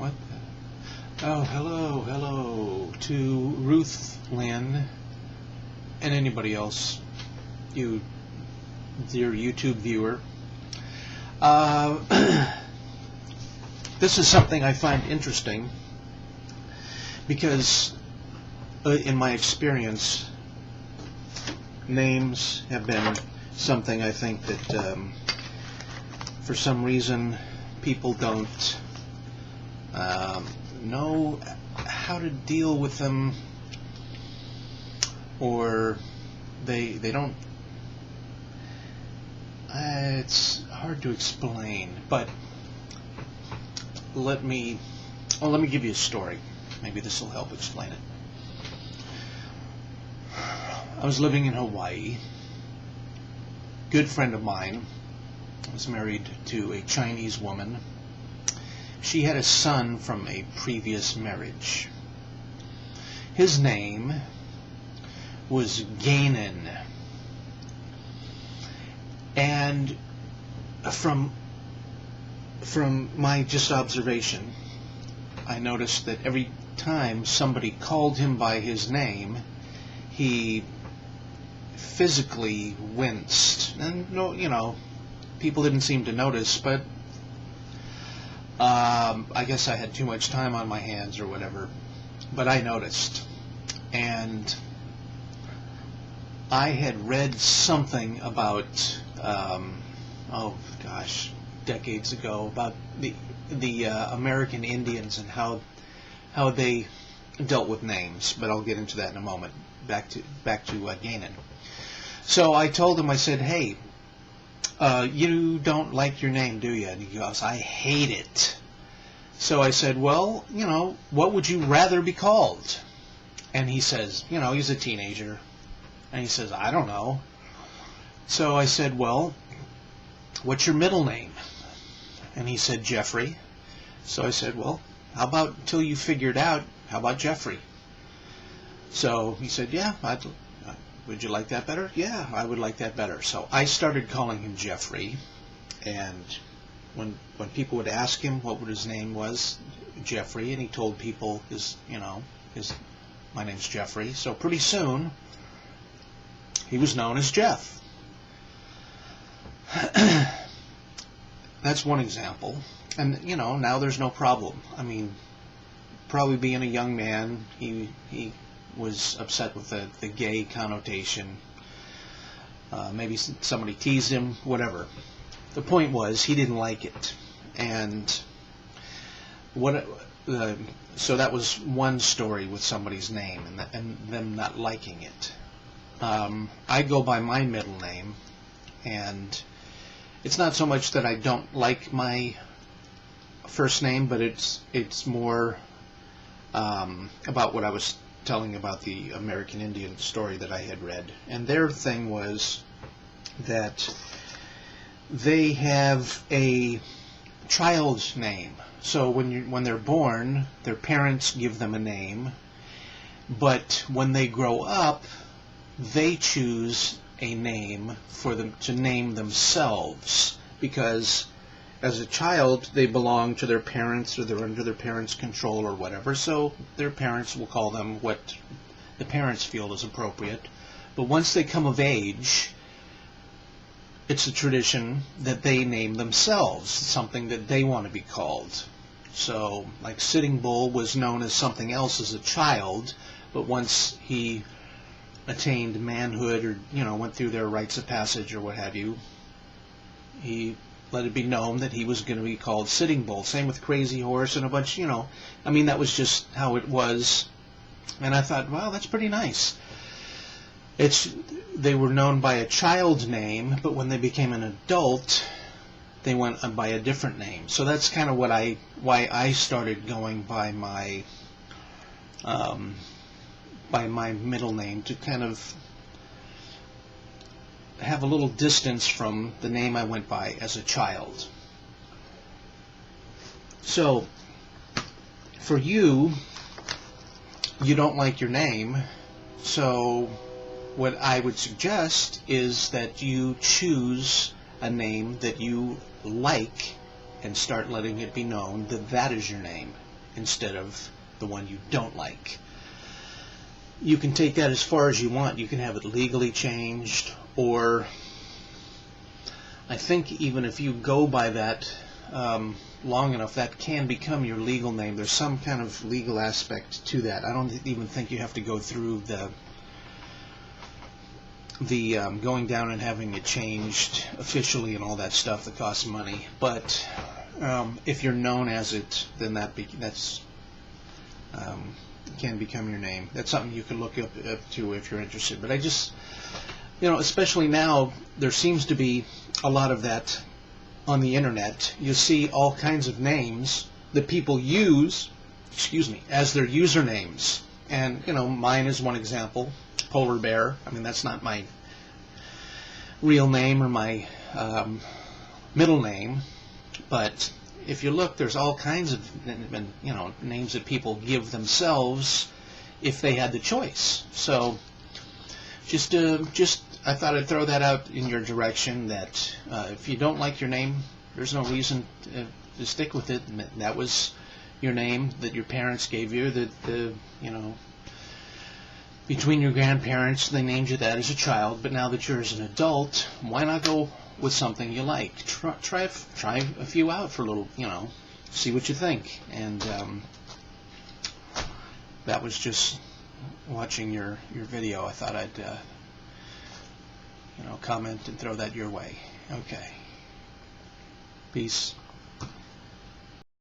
What the? Oh, hello to Ruth Lynn and anybody else, you dear YouTube viewer. This is something I find interesting because, in my experience, names have been something I think that for some reason people don't know how to deal with them, or they don't. It's hard to explain, but let me give you a story. Maybe this will help explain it. I was living in Hawaii. Good friend of mine was married to a Chinese woman. She had a son from a previous marriage. His name was Gainan. And from my just observation, I noticed that every time somebody called him by his name, he physically winced. And no, people didn't seem to notice, but I guess I had too much time on my hands or whatever. But I noticed. And I had read something about, decades ago, about the American Indians and how they dealt with names. But I'll get into that in a moment. Back to Gainan. So I told him, I said, hey, you don't like your name, do you? And he goes, I hate it. So I said, well, what would you rather be called? And he says, he's a teenager. And he says, I don't know. So I said, well, what's your middle name? And he said, Jeffrey. So I said, well, how about until you figure it out, how about Jeffrey? So he said, yeah, would you like that better? Yeah, I would like that better. So I started calling him Jeffrey, and when people would ask him what his name was, Jeffrey, and he told people my name's Jeffrey. So pretty soon he was known as Jeff. That's one example. And now there's no problem. I mean, probably being a young man, he was upset with the gay connotation. Maybe somebody teased him, whatever. The point was, he didn't like it. And so that was one story with somebody's name and them not liking it. I go by my middle name, and it's not so much that I don't like my first name, but it's more about what I was telling about the American Indian story that I had read. And their thing was that they have a child's name. So when they're born, their parents give them a name, but when they grow up, they choose a name for them to name themselves, because as a child they belong to their parents, or they're under their parents' control or whatever, so their parents will call them what the parents feel is appropriate. But once they come of age, it's a tradition that they name themselves something that they want to be called. So like Sitting Bull was known as something else as a child, but once he attained manhood, or went through their rites of passage or what have you, he let it be known that he was going to be called Sitting Bull. Same with Crazy Horse and a bunch, that was just how it was. And I thought, wow, that's pretty nice. They were known by a child name, but when they became an adult, they went by a different name. So that's kind of why I started going by my middle name, to kind of have a little distance from the name I went by as a child. So for you don't like your name, so what I would suggest is that you choose a name that you like and start letting it be known that that is your name. instead of the one you don't like. You can take that as far as you want. You can have it legally changed, or I think even if you go by that long enough, that can become your legal name. There's some kind of legal aspect to that. I don't even think you have to go through the going down and having it changed officially and all that stuff that costs money. But if you're known as it, then that's can become your name. That's something you can look up to if you're interested. But I just, especially now, there seems to be a lot of that on the internet. You see all kinds of names that people use, as their usernames. And, mine is one example, Polar Bear. I mean, that's not my real name or my middle name, but if you look, there's all kinds of names that people give themselves if they had the choice. So just I thought I'd throw that out in your direction, that if you don't like your name, there's no reason to stick with it. And that was your name that your parents gave you, that between your grandparents, they named you that as a child. But now that you're as an adult, why not go with something you like? Try a few out for a little, see what you think. And that was just watching your video. I thought I'd comment and throw that your way. Okay. Peace.